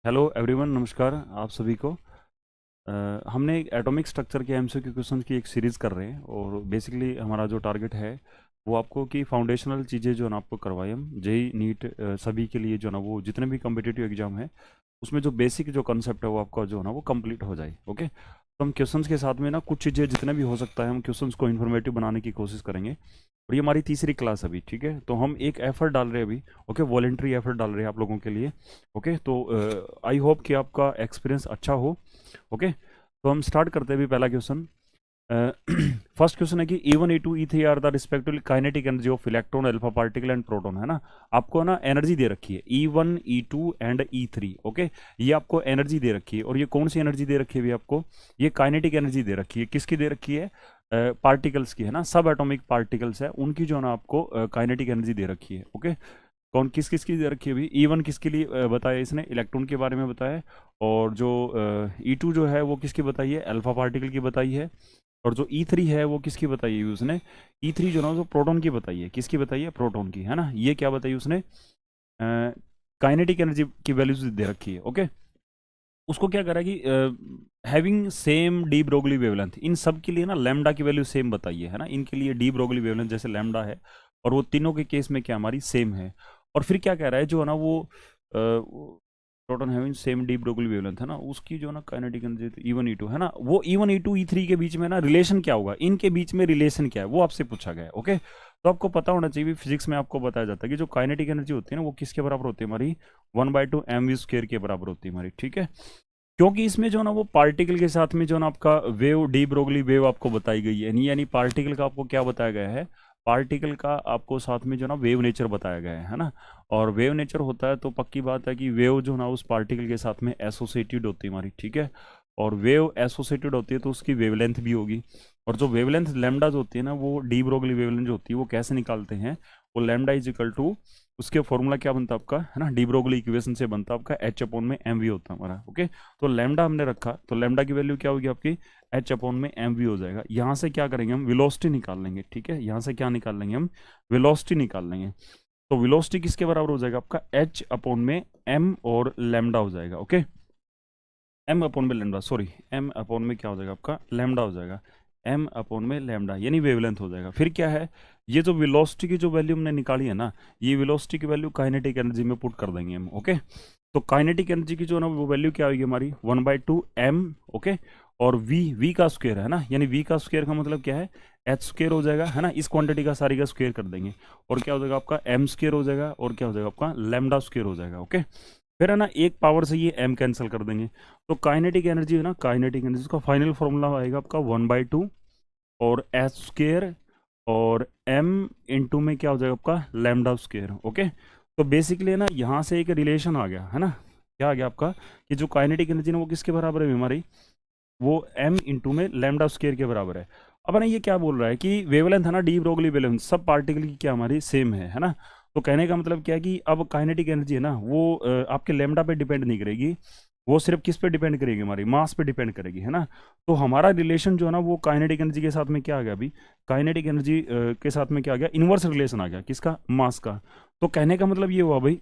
Hello everyone, नमस्कार आप सभी को। हमने एक एटॉमिक स्ट्रक्चर के एमसीक्यू क्वेश्चन की एक सीरीज़ कर रहे हैं और बेसिकली हमारा जो टारगेट है वो आपको कि फाउंडेशनल चीज़ें जो है ना आपको करवाएं हम जेई नीट सभी के लिए जो है ना वो जितने भी कम्पिटिटिव एग्जाम है उसमें जो बेसिक जो कंसेप्ट है वो आपका जो है ना वो कंप्लीट हो जाए। ओके, तो हम क्वेश्चंस के साथ में ना कुछ चीज़ें जितने भी हो सकता है हम क्वेश्चंस को इन्फॉर्मेटिव बनाने की कोशिश करेंगे। और ये हमारी तीसरी क्लास अभी, ठीक है, तो हम एक एफर्ट डाल रहे हैं अभी। ओके, वॉलेंट्री एफर्ट डाल रहे हैं आप लोगों के लिए। ओके, तो आई होप कि आपका एक्सपीरियंस अच्छा हो। ओके, तो हम स्टार्ट करते हैं अभी पहला क्वेश्चन। फर्स्ट क्वेश्चन है कि E1 E2 E3 are the respectively kinetic energy of electron, alpha particle and proton, है ना। आपको ना एनर्जी दे रखी है E1 E2 and E3। Okay, ये आपको एनर्जी दे रखी है और ये कौन सी एनर्जी दे रखी है भी आपको? ये काइनेटिक एनर्जी दे रखी है। किसकी दे रखी है? पार्टिकल्स की, है ना। सब एटॉमिक पार्टिकल्स है उनकी जो है ना आपको काइनेटिक एनर्जी दे रखी है। ओके, कौन किस किस की दे रखी है अभी? E1 किसके लिए बताया इसने? इलेक्ट्रॉन के बारे में बताया। और जो E2 जो है वो किसकी बताई है? अल्फा पार्टिकल की बताई है। और जो E3 है वो किसकी बताई है उसने? E3 जो ना जो प्रोटॉन की बताई है। किसकी बताई है? प्रोटॉन की, है ना। ये क्या बताई उसने? काइनेटिक एनर्जी की वैल्यूज दे रखी है। ओके, उसको क्या करा कि having same de Broglie wavelength, इन सब के लिए ना लैम्डा की वैल्यू सेम बताइए, है ना। इनके लिए डी ब्रोगली वेवलेंथ जैसे लैम्डा है और वो तीनों के केस में क्या हमारी सेम है। और फिर क्या कह रहा है जो है ना वो proton having same de Broglie wavelength, है ना, उसकी जो ना काइनेटिक एनर्जी E1 E2, है ना, वो E1 E2 E3 के बीच में ना रिलेशन क्या होगा, इनके बीच में रिलेशन क्या है वो आपसे पूछा गया है। ओके, तो आपको पता होना चाहिए, फिजिक्स में आपको बताया जाता है कि जो काइनेटिक एनर्जी होती है ना वो किसके बराबर होती है हमारी? 1/2 mv² के बराबर होती है हमारी, ठीक है। क्योंकि इसमें जो ना वो पार्टिकल के साथ में जो ना आपका वेव, डी ब्रोगली वेव आपको बताई गई है, यानी पार्टिकल का आपको क्या बताया गया है? पार्टिकल का आपको साथ में जो ना वेव नेचर बताया गया है ना। और वेव नेचर होता है तो पक्की बात है कि वेव जो ना उस पार्टिकल के साथ में एसोसिएटेड होती है हमारी, ठीक है। और वेव एसोसिएटेड होती है तो उसकी वेवलेंथ भी होगी। और जो वेवलेंथ लैम्डा जो होती है ना वो डी ब्रोगली वेवलेंथ जो होती है वो कैसे निकालते हैं? वो लैम्डा इज इक्वल टू, उसके फॉर्मूला क्या बनता है आपका, है ना, डी ब्रोगली इक्वेशन से बनता है आपका H/mv होता है हमारा। ओके, तो लैम्डा हमने रखा तो लैम्डा की वैल्यू क्या होगी आपकी? H/mv हो जाएगा। यहाँ से क्या करेंगे हम? वेलोसिटी निकाल लेंगे, ठीक है। यहाँ से क्या निकाल लेंगे हम? वेलोसिटी निकाल लेंगे। तो वेलोसिटी किसके बराबर हो जाएगा आपका? H/m और लैम्डा हो जाएगा। ओके, m/λ, सॉरी, m/में क्या हो जाएगा आपका? लैम्डा हो जाएगा। m/में लैम्डा यानी वेवलेंथ हो जाएगा। फिर क्या है? ये जो वेलोसिटी की जो वैल्यू हमने निकाली है ना, ये वेलोसिटी की वैल्यू काइनेटिक एनर्जी में पुट कर देंगे हम। ओके, तो काइनेटिक एनर्जी की जो ना वो वैल्यू क्या होगी हमारी? 1/2 m। ओके, और v का स्क्वायर है ना, यानी v का स्क्वायर का मतलब क्या है? h² हो जाएगा, है ना। इस क्वांटिटी का सारी का स्क्वायर कर देंगे और क्या हो जाएगा आपका? m² हो जाएगा और क्या हो जाएगा आपका? लैम्डा स्क्वायर हो जाएगा। ओके, फिर है ना एक पावर से ये m कैंसिल कर देंगे। तो काइनेटिक एनर्जी है ना, काइनेटिक एनर्जी का फाइनल फॉर्मूला आएगा आपका 1/2 और h² और m इंटू में क्या हो जाएगा आपका? Lambda square. ओके, तो बेसिकली है ना यहाँ से एक रिलेशन आ गया, है ना। क्या आ गया आपका? कि जो काइनेटिक एनर्जी है वो किसके बराबर है हमारी? वो m इंटू में लैम्डा स्क्वायर के बराबर है। अब ना ये क्या बोल रहा है कि वेवलेंथ है ना, डी ब्रोगली वेवलेंथ सब पार्टिकल की क्या हमारी सेम है ना। तो कहने का मतलब क्या है कि अब काइनेटिक एनर्जी है ना वो आपके लैम्डा पे डिपेंड नहीं करेगी, वो सिर्फ किस पे डिपेंड करेगी? हमारी मास पे डिपेंड करेगी, है ना। तो हमारा रिलेशन जो है ना वो काइनेटिक एनर्जी के साथ में क्या आ गया अभी? काइनेटिक एनर्जी के साथ में क्या आ गया? इनवर्स रिलेशन आ गया। किसका? मास का। तो कहने का मतलब ये हुआ भाई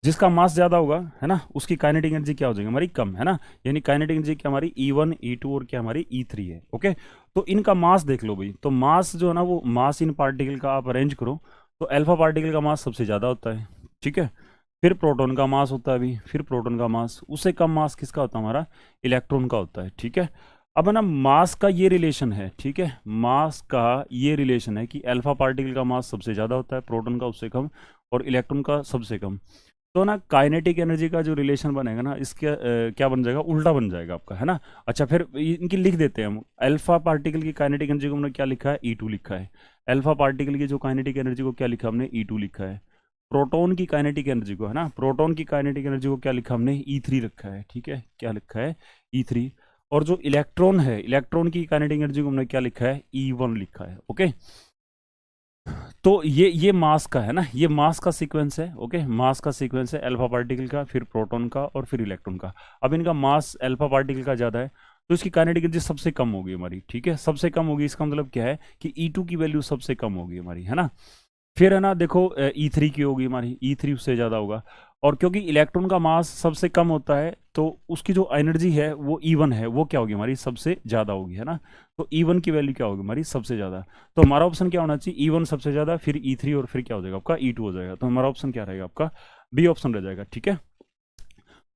जिसका मास ज्यादा होगा, है ना, उसकी काइनेटिक एनर्जी क्या हो जाएगी हमारी? कम, है ना। यानी काइनेटिक एनर्जी क्या हमारी? E1 E2 और क्या हमारी? E3 है। ओके, तो इनका मास देख लो भाई। तो मास जो है ना वो मास इन पार्टिकल का आप अरेंज करो तो अल्फा पार्टिकल का मास सबसे ज्यादा होता है, ठीक है। फिर प्रोटॉन का मास होता है अभी, फिर प्रोटॉन का मास, उससे कम मास किसका होता है हमारा? इलेक्ट्रॉन का होता है, ठीक है। अब है ना मास का ये रिलेशन है, ठीक है, मास का ये रिलेशन है कि अल्फा पार्टिकल का मास सबसे ज्यादा होता है, प्रोटॉन का उससे कम और इलेक्ट्रॉन का सबसे कम। तो ना काइनेटिक एनर्जी का जो रिलेशन बनेगा ना इसके क्या बन जाएगा? उल्टा बन जाएगा आपका, है ना। अच्छा, फिर इनकी लिख देते हैं हम। अल्फा पार्टिकल की काइनेटिक एनर्जी को हमने क्या लिखा है? E2 लिखा है। अल्फा पार्टिकल की जो काइनेटिक एनर्जी को क्या लिखा हमने? E2 लिखा है। प्रोटॉन की काइनेटिक एनर्जी को, है ना, प्रोटॉन की काइनेटिक एनर्जी को क्या लिखा हमने? E3 रखा है, ठीक है। क्या लिखा है? E3। और जो इलेक्ट्रॉन है, इलेक्ट्रॉन की काइनेटिक एनर्जी को हमने क्या लिखा है? E1 लिखा है। ओके, तो ये मास का है ना, ये मास का सीक्वेंस है। ओके, मास का सीक्वेंस है अल्फा पार्टिकल का, फिर प्रोटॉन का और फिर इलेक्ट्रॉन का। अब इनका मास अल्फा पार्टिकल का ज़्यादा है तो इसकी काइनेटिक एनर्जी सबसे कम होगी हमारी, ठीक है, सबसे कम होगी। इसका मतलब क्या है कि E2 की वैल्यू सबसे कम होगी हमारी, है ना। फिर है ना देखो E3 की होगी हमारी, E3 उससे ज़्यादा होगा। और क्योंकि इलेक्ट्रॉन का मास सबसे कम होता है तो उसकी जो एनर्जी है वो E1 है, वो क्या होगी हमारी सबसे ज़्यादा होगी, है ना। तो E1 की वैल्यू क्या होगी हमारी सबसे ज़्यादा। तो हमारा ऑप्शन क्या होना चाहिए, E1 सबसे ज़्यादा, फिर E3 और फिर क्या हो जाएगा आपका E2 हो जाएगा। तो हमारा ऑप्शन क्या रहेगा आपका, बी ऑप्शन रह जाएगा, ठीक है।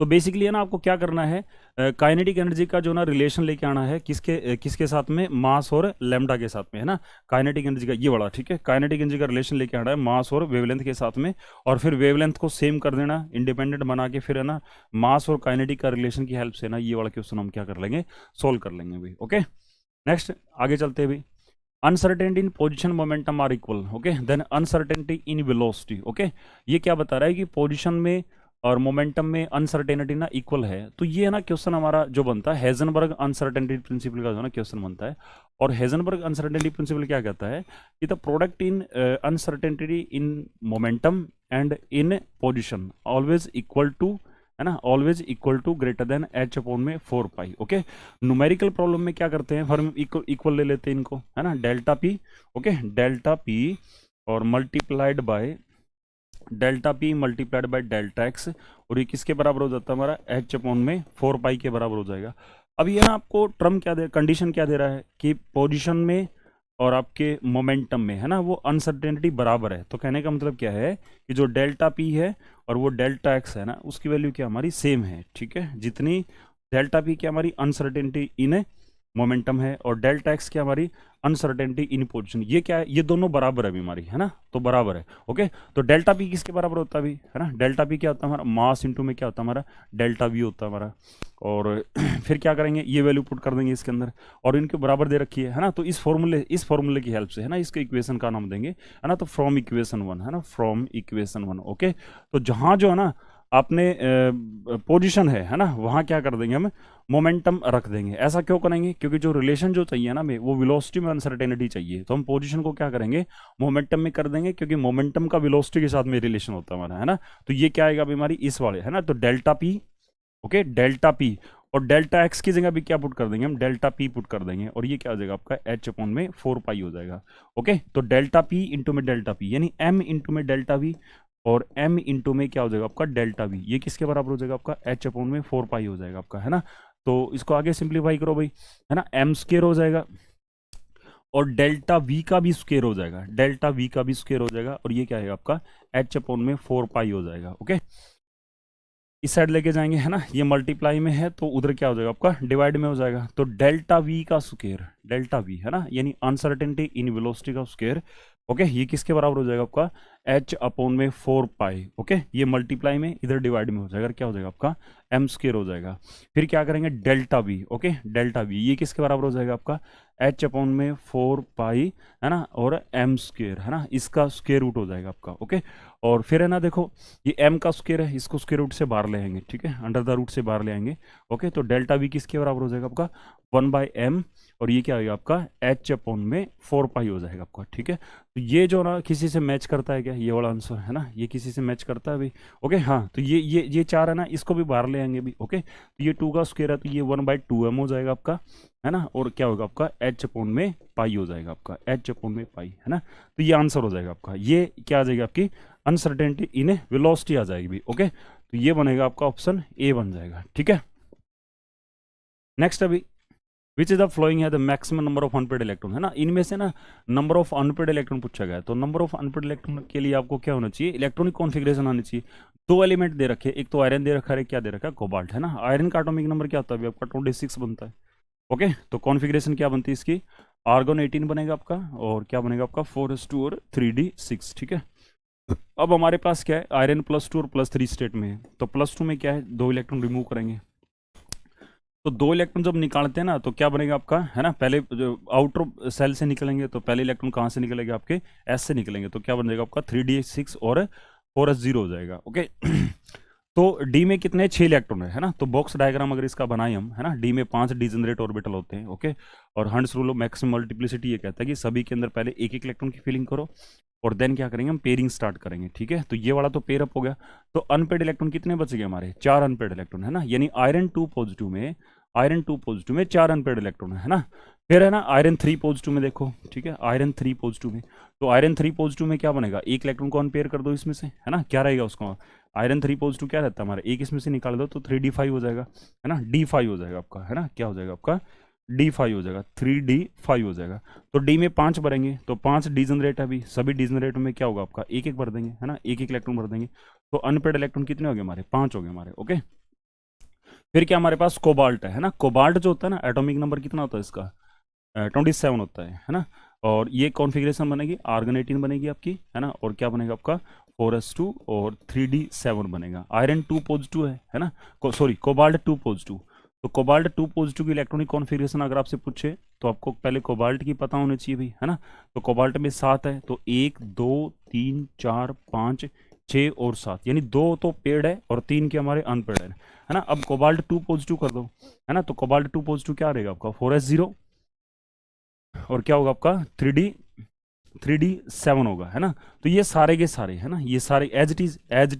तो बेसिकली है ना, आपको क्या करना है, काइनेटिक एनर्जी का जो ना रिलेशन लेके आना है किसके साथ में, मास और लैम्डा के साथ में, है ना। काइनेटिक एनर्जी का ये बड़ा, ठीक है, काइनेटिक एनर्जी का रिलेशन लेके आना है मास और वेवलेंथ के साथ में, और फिर वेवलेंथ को सेम कर देना, इंडिपेंडेंट बना के, फिर है ना मास और काइनेटिक का रिलेशन की हेल्प से ना ये वाला क्वेश्चन हम क्या कर लेंगे, सोल्व कर लेंगे भाई। ओके, नेक्स्ट आगे चलते हैं भाई। Uncertainty in position momentum are equal, okay, then uncertainty in velocity, okay. ये क्या बता रहा है कि पोजिशन में और मोमेंटम में अनसर्टेनिटी ना इक्वल है। तो ये है ना क्वेश्चन हमारा जो बनता है हेजनबर्ग अनसर्टेनिटी प्रिंसिपल का जो ना क्वेश्चन बनता है। और हेजनबर्ग अनसर्टेनिटी प्रिंसिपल क्या कहता है कि the product in uncertainty in momentum and in position always equal to, है ना, always equal to greater than h upon में 4 पाई। ओके, न्यूमेरिकल प्रॉब्लम में क्या करते हैं, हम इक्वल ले लेते हैं इनको, है ना, delta P, okay, delta P और multiplied by delta P multiplied by delta X, और ये किसके बराबर हो जाता है हमारा, एच अपॉन में 4 पाई के बराबर हो जाएगा। अब ये ना आपको टर्म क्या दे, कंडीशन क्या दे रहा है कि पोजीशन में और आपके मोमेंटम में, है ना, वो अनसर्टेनिटी बराबर है। तो कहने का मतलब क्या है कि जो डेल्टा पी है और वो डेल्टा एक्स है ना, उसकी वैल्यू क्या हमारी सेम है, ठीक है। जितनी डेल्टा पी क्या हमारी अनसर्टेनिटी इन मोमेंटम है और डेल्टा एक्स क्या हमारी अनसर्टेनिटी इन पोजीशन, ये क्या है, ये दोनों बराबर है अभी हमारी, है ना, तो बराबर है। ओके, तो डेल्टा पी किसके बराबर होता है अभी, है ना, डेल्टा पी क्या होता है हमारा, मास इंटू में क्या होता है हमारा, डेल्टा वी होता है हमारा। और फिर क्या करेंगे, ये वैल्यू पुट कर देंगे इसके अंदर, और इनके बराबर दे रखी है ना। तो इस फॉर्मूले की हेल्प से, है ना, इसके इक्वेशन का नाम देंगे, है ना, तो फ्रॉम इक्वेशन 1, है ना, फ्रॉम इक्वेशन 1। ओके, तो जहां जो है ना आपने पोजीशन है ना, वहां क्या कर देंगे हम, मोमेंटम रख देंगे। ऐसा क्यों करेंगे, क्योंकि जो रिलेशन जो चाहिए ना हमें, वो वेलोसिटी में अनसर्टेनिटी चाहिए, तो हम पोजीशन को क्या करेंगे, मोमेंटम में कर देंगे, क्योंकि मोमेंटम का वेलोसिटी के साथ में रिलेशन होता है हमारा, है ना। तो ये क्या आएगा अभी हमारी इस वाले, है ना, तो delta P, okay, delta P, और डेल्टा एक्स की जगह भी क्या पुट कर देंगे हम, डेल्टा पी पुट कर देंगे, और ये क्या हो जाएगा आपका एच अपॉन में 4 पाई हो जाएगा। ओके, तो डेल्टा पी इंटू में डेल्टा पी यानी एम इंटू में डेल्टा वी, और m इंटू में क्या हो जाएगा आपका डेल्टा वी, ये किसके बराबर हो जाएगा आपका एच अपॉन में 4 पाई हो जाएगा आपका, है ना। तो इसको आगे सिंप्लीफाई करो भाई, है ना, एम स्क्वायर हो जाएगा और डेल्टा वी का भी स्क्वायर हो जाएगा, डेल्टा वी का भी स्क्वायर हो जाएगा, और ये क्या है आपका एच अपॉन में 4 पाई हो जाएगा। ओके, इस साइड लेके जाएंगे, है ना, ये मल्टीप्लाई में है तो उधर क्या हो जाएगा आपका डिवाइड में हो जाएगा। तो डेल्टा वी का स्क्वायर, डेल्टा वी, है ना, यानी अनसर्टेनिटी इन वेलोसिटी का स्क्वायर, ओके, ये किसके बराबर हो जाएगा आपका एच अपॉन में 4 पाई। ओके, ये मल्टीप्लाई में इधर डिवाइड में हो जाएगा, क्या हो जाएगा आपका एम स्क्वायर हो जाएगा। फिर क्या करेंगे delta we, okay, delta we ये किसके बराबर हो जाएगा आपका एच अपॉन में 4 पाई, है ना, और एम स्क्वायर, है ना, इसका स्क्वायर रूट हो जाएगा आपका। ओके, और फिर है ना देखो ये m का स्क्वायर है, इसको स्क्वायर रूट से बाहर ले आएंगे, ठीक है, अंडर द रूट से बाहर ले आएंगे। ओके, तो डेल्टा वी किसके बराबर हो जाएगा आपका 1/m, और ये क्या होगा आपका h अपॉन में 4 पाई हो जाएगा आपका, ठीक है। तो ये जो ना किसी से मैच करता है क्या, ये वाला आंसर, है ना, ये किसी से मैच करता है भाई। ओके, हाँ, तो ये 4 है ना, इसको भी बाहर ले आएंगे भी। ओके, तो ये 2 का स्क्वायर है तो ये 1/2m हो जाएगा आपका, है ना, और क्या होगा आपका h अपॉन में पाई हो जाएगा आपका, h अपॉन में पाई, है ना। तो ये आंसर हो जाएगा आपका, ये क्या आ जाएगी आपकी अनसर्टेनिटी इन वेलोसिटी आ जाएगी भी। ओके, तो ये बनेगा आपका ऑप्शन ए बन जाएगा, ठीक है। नेक्स्ट अभी विच इज द फ्लोइंग है the maximum number of unpaired electron, है ना, इनमें से ना नंबर ऑफ अनपेड इलेक्ट्रॉन पूछा गया है। तो नंबर ऑफ अनपेड इलेक्ट्रॉन के लिए आपको क्या होना चाहिए, इलेक्ट्रॉनिक कॉन्फिगरेशन आनी चाहिए। 2 एलिमेंट दे रखे, एक तो आयरन दे रखा है, क्या दे रखा है कोबाल्ट, है ना। आयरन का एटॉमिक नंबर क्या होता है अभी आपका 26 बनता है। ओके, तो कॉन्फिगरेशन क्या बनती है इसकी, आर्गन 18 बनेगा आपका, और क्या बनेगा आपका 4s2 और 3d6, ठीक है। अब हमारे पास क्या है, आयरन +2 और +3 स्टेट में है, तो +2 में क्या है 2 इलेक्ट्रॉन रिमूव करेंगे। तो 2 इलेक्ट्रॉन जब निकालते हैं ना तो क्या बनेगा आपका, है ना, पहले जो आउटर सेल से निकलेंगे तो पहले इलेक्ट्रॉन कहाँ से निकलेंगे आपके एस से निकलेंगे, तो क्या बन जाएगा आपका 3d6 और 4s0 हो जाएगा। ओके, तो डी में कितने 6 इलेक्ट्रॉन है ना। तो बॉक्स डायग्राम अगर इसका बनाए हम, है ना, डी में 5 डिजनरेट ऑर्बिटल होते हैं। ओके, और Hund's rule of maximum multiplicity ये कहता है कि सभी के अंदर पहले एक एक इलेक्ट्रॉन की फिलिंग करो और देन क्या करेंगे हम पेयरिंग स्टार्ट करेंगे, ठीक है। तो ये वाला तो पेयर अप हो गया। तो अनपेड इलेक्ट्रॉन कितने बच गए हमारे 4 अनपेड इलेक्ट्रॉन, है ना, यानी आयरन 2 पॉजिटिव में आयरन 2 पॉजिटिव में 4 अनपेड इलेक्ट्रॉन है ना। फिर है ना आयरन 3 पॉजिटिव में देखो, ठीक है, आयरन 3 पॉजिटिव में, तो आयरन 3 पॉजिटिव में क्या बनेगा, एक इलेक्ट्रॉन को अनपेयर कर दो इसमें से, है ना, क्या रहेगा उसका, आयरन 3 पॉजिटिव क्या रहता है हमारा, एक इसमें से निकाल दो तो 3d5 हो जाएगा, है ना, d5 हो जाएगा आपका, है ना, क्या हो जाएगा आपका, d5 हो जाएगा, 3d5 हो जाएगा। तो d में 5 भरेंगे तो 5 डीजनरेट है, अभी सभी डीजनरेट में क्या होगा आपका, एक एक भर देंगे, है ना, एक एक इलेक्ट्रॉन भर देंगे, तो अनपेड इलेक्ट्रॉन कितने हो गए हमारे, 5 हो गए हमारे, ओके। फिर क्या हमारे पास कोबाल्ट है ना, कोबाल्ट जो होता है ना, एटॉमिक नंबर कितना होता है इसका, 27 होता है ना। और ये कॉन्फ़िगरेशन बनेगी आर्गन 18 बनेगी आपकी, है ना, और क्या बनेगा आपका 4s2 और 3d7 बनेगा। आयरन 2 पॉजिटिव है ना, सॉरी कोबाल्ट 2 पॉजिटिव, तो कोबाल्ट 2 पॉजिटिव की इलेक्ट्रॉनिक कॉन्फ़िगरेशन अगर आपसे पूछे तो आपको पहले कोबाल्ट की पता होनी चाहिए भाई, है ना। तो कोबाल्ट में 7 है, तो 1 2 3 4 5 6 और 7, यानी 2 तो पेड है और 3 के हमारे अनपेड है ना। अब कोबाल्ट 2 पॉजिटिव कर दो, है ना, तो कोबाल्ट 2 पॉजिटिव क्या रहेगा आपका 4s0 और क्या होगा आपका 3d7 होगा, है ना। तो ये सारे के सारे, है ना, ये सारे एज इट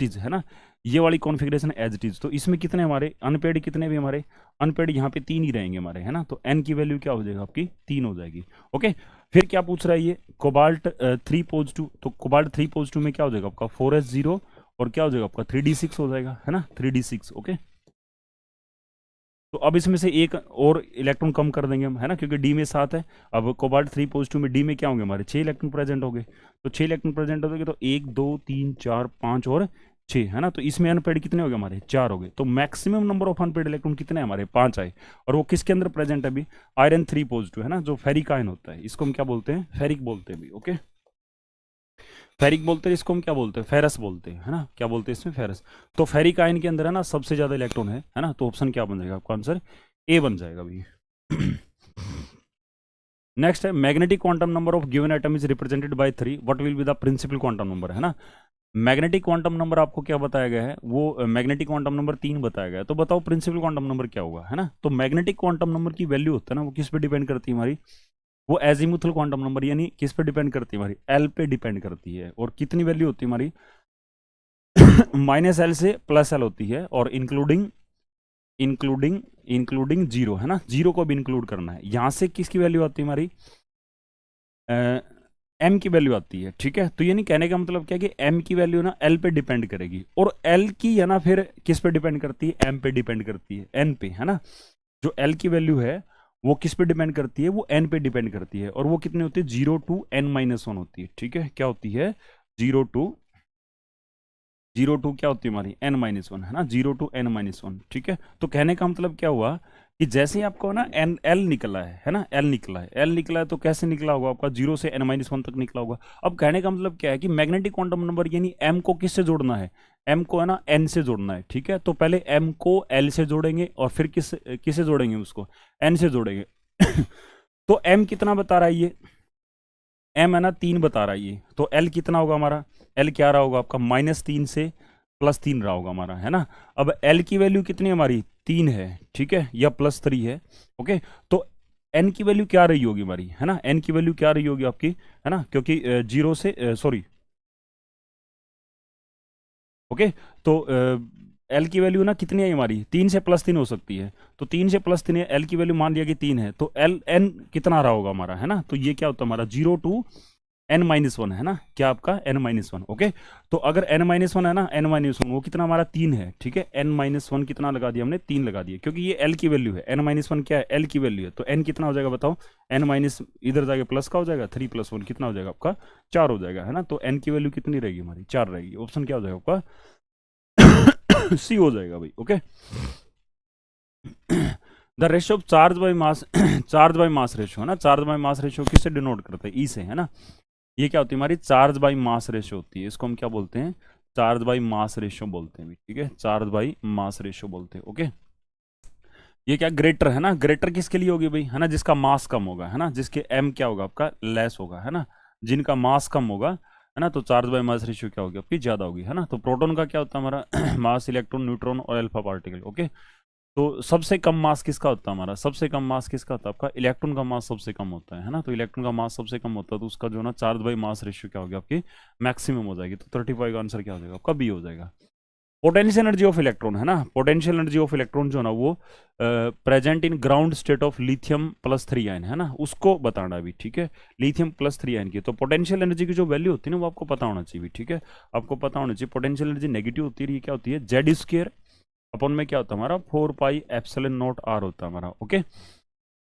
इज है ना, ये वाली कॉन्फ़िगरेशन एज इट इज। तो इसमें कितने हमारे अनपेड, कितने भी हमारे अनपेड यहाँ पे 3 ही रहेंगे हमारे, है ना। तो n की वैल्यू क्या हो जाएगा आपकी 3 हो जाएगी, ओके। फिर क्या पूछ रहा है ये कोबाल्ट 3 पॉजिटिव, तो कोबाल्ट 3 पॉजिटिव में क्या हो जाएगा आपका 4s0 और क्या हो जाएगा आपका 3d6 हो जाएगा, है ना, 3d6, ओके। तो अब इसमें से एक और इलेक्ट्रॉन कम कर देंगे हम, है ना, क्योंकि डी में 7 है। अब कोबाल्ट 3 पॉजिटिव में डी में क्या होंगे हमारे 6 इलेक्ट्रॉन प्रेजेंट हो गए, तो 6 इलेक्ट्रॉन प्रेजेंट हो गए, तो 1 2 3 4 5 और 6, है ना। तो इसमें अनपेड कितने हो गए हमारे 4 हो गए, तो maximum number of unpaired electron कितने हैं हमारे 5 आए। और वो किसके अंदर प्रेजेंट है अभी, आयरन 3 पॉजिटिव, है ना, जो फेरिक आयन होता है, इसको हम क्या बोलते हैं, फेरिक बोलते हैं अभी, ओके। फेरिक बोलते हैं इसको, हम क्या बोलते हैं, फेरस बोलते हैं, है ना, क्या बोलते हैं इसमें, फेरस। तो फेरिक आयन के अंदर है ना सबसे ज्यादा इलेक्ट्रॉन है ना, तो ऑप्शन क्या बन जाएगा आपका आंसर ए बन जाएगा अभी। नेक्स्ट है magnetic quantum number of given atom is represented by 3, what will be the principal quantum number, है ना। मैग्नेटिक क्वांटम नंबर आपको क्या बताया गया है, वो मैग्नेटिक क्वांटम नंबर 3 बताया गया है, तो बताओ प्रिंसिपल क्वांटम नंबर क्या होगा, है ना। तो मैग्नेटिक क्वांटम नंबर की वैल्यू होता है ना, वो किस पे डिपेंड करती है हमारी, वो एजीमुथल क्वांटम नंबर, यानी किस पे डिपेंड करती है हमारी, एल पे डिपेंड करती है। और कितनी वैल्यू होती है हमारी, -l से +l होती है, और इंक्लूडिंग इंक्लूडिंग इंक्लूडिंग जीरो, है ना, जीरो को भी इंक्लूड करना है। यहां से किसकी वैल्यू आती है हमारी, एम की वैल्यू आती है, ठीक है। तो ये नहीं कहने का मतलब क्या कि एम की वैल्यू ना एल पे डिपेंड करेगी, और एल की है ना फिर किस पे डिपेंड करती है, एम पे डिपेंड करती है, एन पे, है ना। जो एल की वैल्यू है वो किस पे डिपेंड करती है, वो एन पे डिपेंड करती है, और वो कितनी होती है 0 टू n-1 होती है, ठीक है, क्या होती है 0 टू क्या होती है हमारी n-1, है ना, 0 टू n-1, ठीक है। तो कहने का मतलब क्या हुआ कि जैसे ही आपको ना एन एल निकला है ना, एल निकला है, तो कैसे निकला होगा आपका 0 से n-1 तक निकला होगा। अब कहने का मतलब क्या है कि मैग्नेटिक क्वांटम नंबर यानी m को किससे जोड़ना है, m को है ना n से जोड़ना है, ठीक है। तो पहले m को l से जोड़ेंगे और फिर किससे जोड़ेंगे उसको, n से जोड़ेंगे। तो m कितना बता रहा है ये, m है ना 3 बता रहा है ये, तो l कितना होगा हमारा, l क्या रहा होगा आपका -3 से +3 रहा होगा हमारा, है ना। अब l की वैल्यू कितनी है हमारी 3 है, ठीक है, या +3 है, ओके। तो n की वैल्यू क्या रही होगी हमारी, है ना, n की वैल्यू क्या रही होगी आपकी, है ना, क्योंकि 0 से सॉरी, ओके। तो एल की वैल्यू ना कितनी है हमारी 3 से +3 हो सकती है, तो 3 से +3 है, एल की वैल्यू मान लिया कि 3 है, तो एल एन कितना रहा होगा हमारा, है ना। तो ये क्या होता है हमारा 0 टू n-1, है ना, क्या आपका n-1, ओके। तो अगर n-1 है ना, n-1 वो कितना हमारा 3 है, ठीक है, n-1 कितना लगा दिया हमने 3 लगा दिया, क्योंकि ये l की वैल्यू है, n-1 क्या है l की वैल्यू है, तो n कितना हो जाएगा बताओ, n- इधर जाके प्लस का हो जाएगा, 3 + 1 कितना हो जाएगा आपका 4 हो जाएगा, है ना। तो n की वैल्यू कितनी रहेगी हमारी 4 रहेगी, ऑप्शन क्या हो जाएगा आपका सी हो जाएगा भाई, okay. The ratio of charge by mass charge by mass ratio, है ना, चार्ज बाय मास रेशियो किससे डिनोट करते हैं, ई से, है ना। ये क्या होती है हमारी चार्ज बाय मास रेशियो होती है, इसको हम क्या बोलते हैं, चार्ज बाय मास रेशियो बोलते हैं, ठीक है, चार्ज बाय मास रेशियो बोलते हैं, ओके। ये क्या ग्रेटर, है ना, ग्रेटर किसके लिए होगी भाई, है ना, जिसका मास कम होगा, है ना, जिसके एम क्या होगा आपका लेस होगा, है ना, जिनका मास कम होगा, है ना, तो चार्ज बाय मास रेशियो क्या होगी आपकी ज्यादा होगी, है ना। तो प्रोटॉन का क्या होता है हमारा मास, इलेक्ट्रॉन, न्यूट्रॉन और अल्फा पार्टिकल, ओके। तो सबसे कम मास किसका होता है हमारा, सबसे कम मास किसका होता है आपका, इलेक्ट्रॉन का मास सबसे कम होता है ना। तो इलेक्ट्रॉन का मास सबसे कम होता है, तो उसका जो ना चार्ज बाय मास रेशियो क्या होगी आपकी मैक्सिमम हो जाएगी, तो 35 का आंसर क्या हो जाएगा आपका बी हो जाएगा। पोटेंशियल एनर्जी ऑफ इलेक्ट्रॉन है ना, पोटेंशियल एनर्जी ऑफ इलेक्ट्रॉन जो ना वो present in ground state of lithium +3 ion है ना, उसको बताना अभी, ठीक है। लिथियम +3 आयन की तो पोटेंशियल एनर्जी की जो वैल्यू होती है ना वो आपको पता होना चाहिए, ठीक है। आपको पता होना चाहिए पोटेंशियल एनर्जी नेगेटिव होती है, ये क्या होती है, Z² अपन में क्या होता है हमारा 4πε0r होता है हमारा, ओके।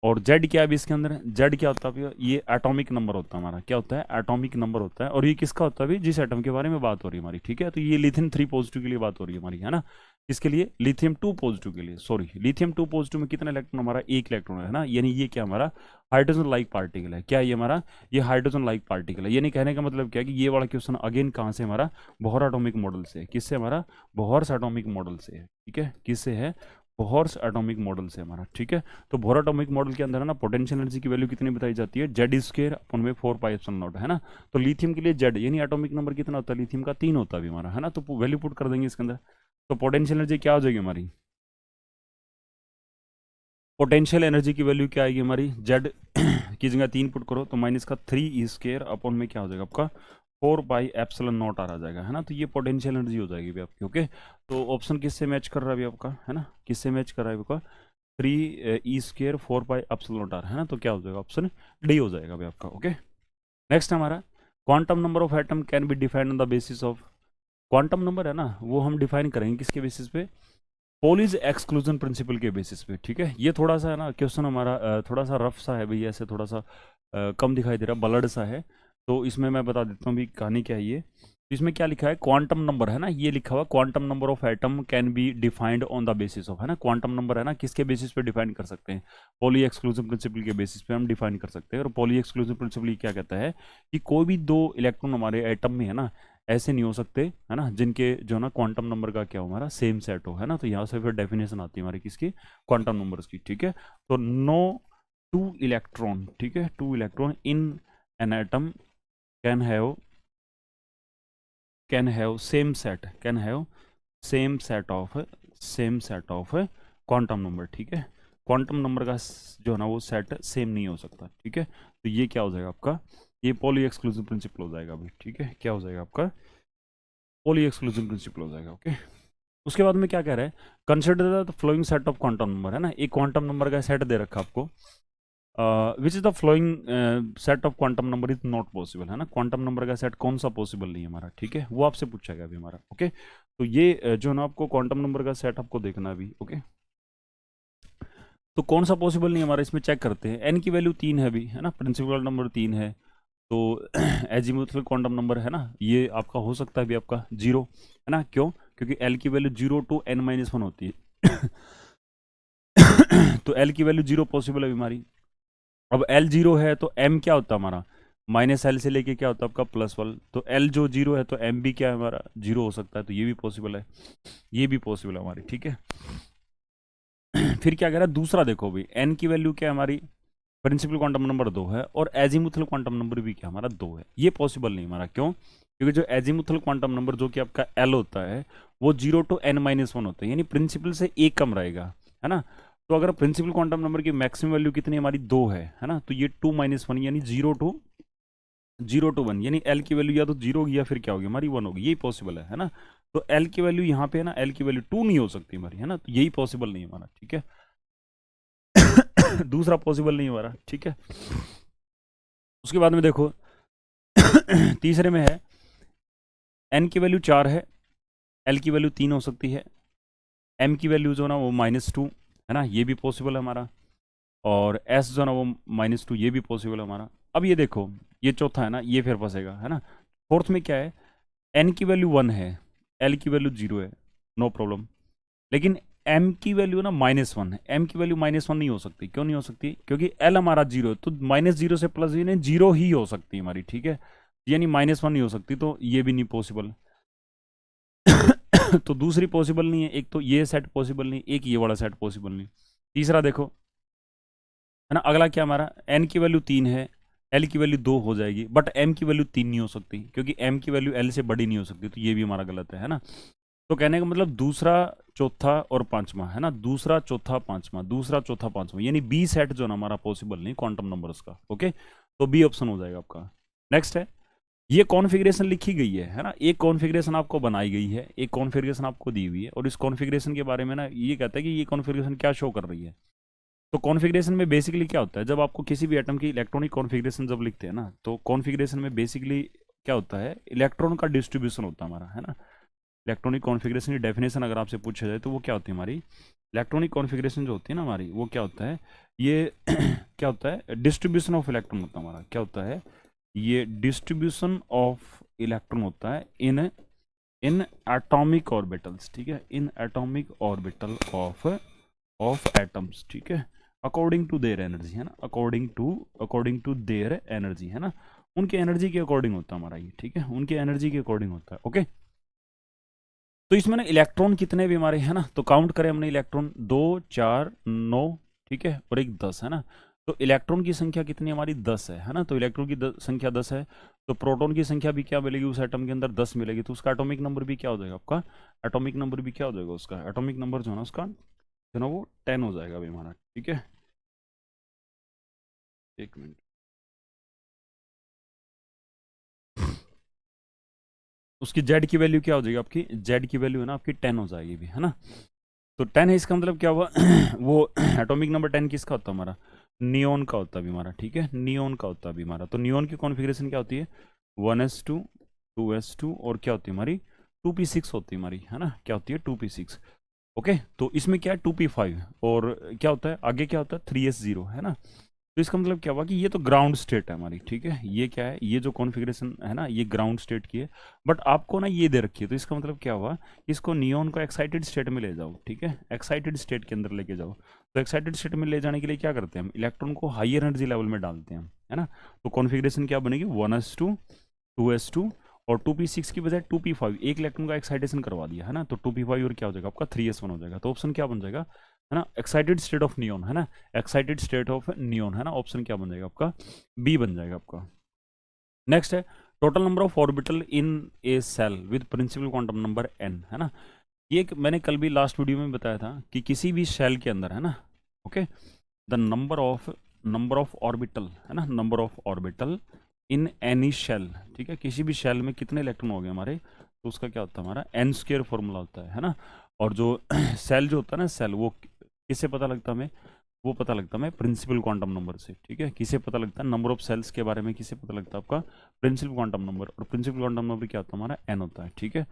और जेड क्या है अभी इसके अंदर, जेड क्या होता है, ये एटॉमिक नंबर होता है हमारा, क्या होता है, एटॉमिक नंबर होता है। और ये किसका होता है अभी, जिस एटम के बारे में बात हो रही है हमारी, ठीक है। तो ये लिथियम 3 पॉजिटिव के लिए बात हो रही है हमारी, है ना। इसके लिए लिथियम 2 पॉजिटिव के लिए, सॉरी लिथियम 2 पॉजिटिव में कितना इलेक्ट्रॉन, हमारा 1 इलेक्ट्रॉन है ना, यानी ये क्या हमारा हाइड्रोजन लाइक पार्टिकल है, क्या ये हमारा, ये हाइड्रोजन लाइक पार्टिकल है। यानी कहने का मतलब क्या है कि ये वाला क्वेश्चन अगेन कहाँ से, हमारा बोहर एटॉमिक मॉडल से, किससे, हमारा बोहर्स एटॉमिक मॉडल से है, ठीक है। किससे है, बोहर्स एटॉमिक मॉडल से हमारा, ठीक है। तो बोहर एटॉमिक मॉडल के अंदर है ना पोटेंशियल एनर्जी की वैल्यू कितनी बताई जाती है, Z² अपन में 4πε0 है ना। तो लिथियम के लिए जेड यानी एटॉमिक नंबर कितना होता है, लिथियम का 3 होता है अभी हमारा, है ना। तो वैल्यू पुट कर देंगे इसके अंदर, तो पोटेंशियल एनर्जी क्या हो जाएगी हमारी, पोटेंशियल एनर्जी की वैल्यू क्या आएगी हमारी, जेड की जगह 3 पुट करो तो -3e² अपन में क्या हो जाएगा आपका 4πε0r आ जाएगा, है ना। तो ये पोटेंशियल एनर्जी हो जाएगी भी आपकी, ओके। तो ऑप्शन किससे मैच कर रहा है अभी आपका, है ना, किससे मैच कर रहा है आपका 3e² 4πε0r, है ना। तो क्या हो जाएगा, ऑप्शन डी हो जाएगा अभी आपका, ओके। नेक्स्ट हमारा quantum number of atom can be defined on the basis of, quantum number है ना वो हम डिफाइन करेंगे किसके बेसिस पे, पोलीज एक्सक्लूजन प्रिंसिपल के बेसिस पे, ठीक है। ये थोड़ा सा है ना क्वेश्चन हमारा थोड़ा सा रफ सा है भैया, ऐसे थोड़ा सा कम दिखाई दे रहा, बलड सा है। तो इसमें मैं बता देता हूँ भी कहानी क्या है ये। इसमें क्या लिखा है, क्वांटम नंबर है ना, ये लिखा हुआ quantum number of atom can be defined on the basis of, है ना। क्वांटम नंबर है ना किसके बेसिस पे डिफाइन कर सकते हैं, पॉली एक्सक्लूसिव प्रिंसिपल के बेसिस पे हम डिफाइन कर सकते हैं। और पॉली एक्सक्लूसिव प्रिंसिपल क्या कहता है कि कोई भी 2 इलेक्ट्रॉन हमारे एटम में है ना ऐसे नहीं हो सकते, है ना, जिनके जो ना क्वांटम नंबर का क्या हो, हमारा सेम सेट हो, है ना। तो यहाँ से फिर डेफिनेशन आती है हमारी किसकी, क्वांटम नंबर्स की, ठीक है। तो नो 2 इलेक्ट्रॉन, ठीक है, 2 electron in an atom can have same set, can have same set of quantum number, ठीक है। क्वांटम नंबर का जो है ना वो सेट सेम नहीं हो सकता, ठीक है। तो ये क्या हो जाएगा आपका, ये पॉली एक्सक्लूसिव प्रिंसिपल हो जाएगा अभी, ठीक है। क्या हो जाएगा आपका, पॉली एक्सक्लूसिव प्रिंसिपल हो जाएगा, ओके। उसके बाद में क्या कह रहा है, consider the flowing set of quantum number, है ना, एक क्वांटम नंबर का सेट दे रखा आपको, which is the flowing set of quantum number is not possible, है ना। क्वांटम नंबर का सेट कौन सा पॉसिबल नहीं है हमारा, ठीक है, वो आपसे पूछेगा अभी हमारा, ओके। तो ये जो ना आपको क्वांटम नंबर का सेट आपको देखना अभी, ओके। तो कौन सा पॉसिबल नहीं हमारा, इसमें चेक करते हैं। एन की वैल्यू 3 है अभी, है ना, प्रिंसिपल नंबर 3 है। तो एजीमुथल क्वांटम नंबर है ना ये आपका हो सकता है भी आपका 0, है ना। क्यों, क्योंकि एल की वैल्यू 0 to n-1 होती है तो एल की वैल्यू 0 पॉसिबल है हमारी। अब एल 0 है तो एम क्या होता है हमारा, -L से लेके क्या होता है आपका +1। तो एल जो 0 है तो एम भी क्या है हमारा 0 हो सकता है। तो ये भी पॉसिबल है, ये भी पॉसिबल है हमारी, ठीक है। फिर क्या कह रहा है दूसरा, देखो भाई एन की वैल्यू क्या है हमारी, प्रिंसिपल क्वांटम नंबर 2 है और एजीमुथल क्वांटम नंबर भी क्या हमारा 2 है। ये पॉसिबल नहीं हमारा, क्यों, क्योंकि जो एजीमुथल क्वांटम नंबर जो कि आपका एल होता है वो 0 to n-1 होता है, यानी प्रिंसिपल से एक कम रहेगा, है ना। तो अगर प्रिंसिपल क्वांटम नंबर की मैक्सिमम वैल्यू कितनी हमारी 2 है ना, तो ये 2-1 यानी 0 to 1, यानी एल की वैल्यू या तो 0 होगी या फिर क्या होगी हमारी 1 होगी, यही पॉसिबल है ना। तो एल की वैल्यू यहाँ पे है ना, एल की वैल्यू 2 नहीं हो सकती हमारी, है ना। तो यही पॉसिबल नहीं हमारा, ठीक है दूसरा पॉसिबल नहीं हमारा, ठीक है। उसके बाद में देखो तीसरे में है एन की वैल्यू 4 है, एल की वैल्यू 3 हो सकती है, एम की वैल्यू जो ना वो -2 है ना, ये भी पॉसिबल है हमारा। और एस जो ना वो -2 ये भी पॉसिबल है हमारा। अब ये देखो ये चौथा है ना, ये फिर फंसेगा, है ना। फोर्थ में क्या है, एन की वैल्यू 1 है, एल की वैल्यू 0 है, नो प्रॉब्लम। लेकिन एम की वैल्यू ना -1 है, एम की वैल्यू -1 नहीं हो सकती। क्यों नहीं हो सकती, क्योंकि एल हमारा 0 है, तो -0 से +0 ही हो सकती है हमारी, ठीक है। यानी -1 नहीं हो सकती, तो ये भी नहीं पॉसिबल तो दूसरी पॉसिबल नहीं है, एक तो ये सेट पॉसिबल नहीं, एक ये वाला सेट पॉसिबल नहीं। तीसरा देखो, है ना, अगला क्या हमारा, एन की वैल्यू 3 है, एल की वैल्यू 2 हो जाएगी, बट एम की वैल्यू 3 नहीं हो सकती, क्योंकि एम की वैल्यू एल से बड़ी नहीं हो सकती। तो ये भी हमारा गलत है ना। तो कहने का मतलब दूसरा चौथा और पांचवा, है ना, दूसरा चौथा पांचवा, दूसरा चौथा पांचवा, यानी बी सेट जो ना हमारा पॉसिबल नहीं क्वांटम नंबर्स का, ओके। तो बी ऑप्शन हो जाएगा आपका। नेक्स्ट है ये कॉन्फ़िगरेशन लिखी गई है ना, एक कॉन्फ़िगरेशन आपको बनाई गई है, एक कॉन्फ़िगरेशन आपको दी हुई है, और इस कॉन्फ़िगरेशन के बारे में ना ये कहता है कि ये कॉन्फ़िगरेशन क्या शो कर रही है। तो कॉन्फ़िगरेशन में बेसिकली क्या होता है, जब आपको किसी भी एटम की इलेक्ट्रॉनिक कॉन्फ़िगरेशन जब लिखते हैं ना, तो कॉन्फ़िगरेशन में बेसिकली क्या होता है, इलेक्ट्रॉन का डिस्ट्रीब्यूशन होता है हमारा, है ना। इलेक्ट्रॉनिक कॉन्फ़िगरेशन की डेफिनेशन अगर आपसे पूछा जाए तो वो क्या होती है हमारी, इलेक्ट्रॉनिक कॉन्फ़िगरेशन जो होती है ना हमारी, वो क्या होता है, ये क्या होता है, डिस्ट्रीब्यूशन ऑफ इलेक्ट्रॉन होता है हमारा, क्या होता है, ये डिस्ट्रीब्यूशन ऑफ इलेक्ट्रॉन होता है इन इन एटॉमिक ऑर्बिटल्स, ठीक है, in atomic orbital of atoms, ठीक है, अकॉर्डिंग टू देयर एनर्जी, है ना, अकॉर्डिंग टू देयर एनर्जी, है ना, उनके एनर्जी के अकॉर्डिंग होता है हमारा ये, ठीक है, उनके एनर्जी के अकॉर्डिंग होता है। ओके, तो इसमें ना इलेक्ट्रॉन कितने भी हमारे, है ना, तो काउंट करें हमने इलेक्ट्रॉन 2 4 9, ठीक है, और एक 10, है ना। तो इलेक्ट्रॉन की संख्या कितनी हमारी 10 है ना, तो इलेक्ट्रॉन की संख्या 10 है, तो प्रोटॉन की संख्या भी क्या मिलेगी, उस एटम के अंदर 10 मिलेगी, तो उसका एटॉमिक नंबर भी क्या हो जाएगा आपका, एटॉमिक नंबर भी क्या हो जाएगा उसका, एटॉमिक नंबर जो है ना उसका, जो है ना वो 10 हो जाएगा अभी हमारा, ठीक है। एक मिनट, उसकी जेड की वैल्यू क्या हो जाएगी आपकी, जेड की वैल्यू है ना आपकी 10 हो जाएगी भी, है ना। तो 10 है, इसका मतलब क्या हुआ वो एटॉमिक नंबर 10 किसका होता है हमारा, नियोन का होता है भी हमारा, ठीक है, नियोन का होता है भी हमारा। तो नियोन की कॉन्फ़िगरेशन क्या होती है, 1s2 2s2 और क्या होती है हमारी 2p6 होती है हमारी, है ना, क्या होती है 2p6। ओके, तो इसमें क्या है 2p5, और क्या होता है आगे, क्या होता है 3s0, है ना। तो इसका मतलब क्या हुआ कि ये तो ग्राउंड स्टेट है हमारी, ठीक है, ये क्या है, ये जो कॉन्फ़िगरेशन है ना ये ग्राउंड स्टेट की है, बट आपको ना ये दे रखी है, तो इसका मतलब क्या हुआ, इसको नियोन को एक्साइटेड स्टेट में ले जाओ, ठीक है, एक्साइटेड स्टेट के अंदर लेके जाओ। तो एक्साइटेड स्टेट में ले जाने के लिए क्या करते हैं हम, इलेक्ट्रॉन को हाइयर एनर्जी लेवल में डालते हैं, है ना। तो कॉन्फ़िगरेशन क्या बनेगी, 1s2 2s2 और 2p6 की बजाय 2p5, एक इलेक्ट्रॉन का एक्साइटेशन करवा दिया, है ना, तो 2p5 और क्या हो जाएगा आपका 3s1 हो जाएगा। तो ऑप्शन क्या बन जाएगा, है ना, एक्साइटेड स्टेट ऑफ नियोन, है ना, एक्साइटेड स्टेट ऑफ नियोन, है ना, ऑप्शन क्या बन जाएगा आपका, बी बन जाएगा आपका। नेक्स्ट है total number of orbital in a shell with principal quantum number n, है ना। ये मैंने कल भी लास्ट वीडियो में बताया था कि किसी भी शेल के अंदर, है ना, okay, the number of orbital, है ना, number of orbital in any shell, ठीक है, किसी भी शेल में कितने इलेक्ट्रॉन हो गए हमारे, तो उसका क्या होता है हमारा n स्क्वायर फॉर्मूला होता है ना। और जो सेल जो होता है ना, सेल वो किससे पता लगता है हमें, वो पता लगता है हमें प्रिंसिपल क्वांटम नंबर से, ठीक है, किसे पता लगता है, नंबर ऑफ सेल्स के बारे में किसे पता लगता है आपका, प्रिंसिपल क्वांटम नंबर, और प्रिंसिपल क्वांटम नंबर क्या होता है हमारा n होता है, ठीक है।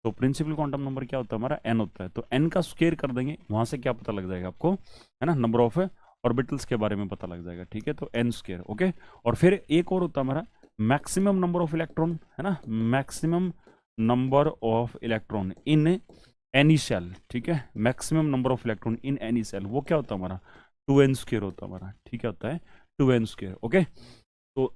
तो प्रिंसिपल क्वांटम नंबर क्या होता है हमारा n होता है, तो n का स्क्वायर कर देंगे, वहां से क्या पता लग जाएगा आपको, है ना, नंबर ऑफ ऑर्बिटल्स के बारे में पता लग जाएगा, ठीक है, तो n स्क्वायर, ओके। और फिर एक और होता है हमारा मैक्सिमम नंबर ऑफ इलेक्ट्रॉन, है ना, maximum number of electron in any shell, ठीक है, maximum number of electron in any shell, वो क्या होता है हमारा 2n स्क्वायर होता है हमारा, ठीक है, होता है 2n स्क्वायर, ओके। तो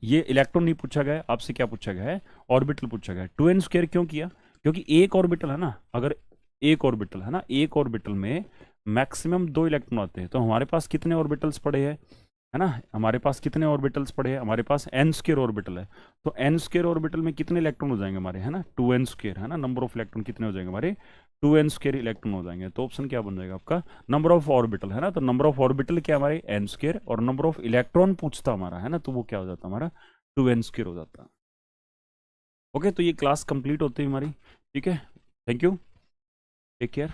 ये इलेक्ट्रॉन नहीं पूछा गया है आपसे, क्या पूछा गया है, ऑर्बिटल पूछा गया है। 2n स्क्वायर क्यों किया, क्योंकि एक ऑर्बिटल है ना, अगर एक ऑर्बिटल है ना, एक ऑर्बिटल में मैक्सिमम 2 इलेक्ट्रॉन आते हैं, तो हमारे पास कितने ऑर्बिटल्स पड़े हैं, है ना, हमारे पास कितने ऑर्बिटल्स पड़े हैं, हमारे पास n स्क्वायर ऑर्बिटल है, तो n स्क्वायर ऑर्बिटल में कितने इलेक्ट्रॉन हो जाएंगे हमारे, है ना, 2n स्क्वायर, है ना, नंबर ऑफ इलेक्ट्रॉन कितने हो जाएंगे हमारे 2n स्क्वायर इलेक्ट्रॉन हो जाएंगे। तो ऑप्शन क्या बन जाएगा आपका, नंबर ऑफ ऑर्बिटल, है ना, तो नंबर ऑफ ऑर्बिटल क्या हमारे n स्क्वायर, और नंबर ऑफ इलेक्ट्रॉन पूछता हमारा, है ना, तो वो क्या हो जाता हमारा 2n स्क्वायर हो जाता। ओके, तो ये क्लास कंप्लीट होती है हमारी, ठीक है, थैंक यू, टेक केयर।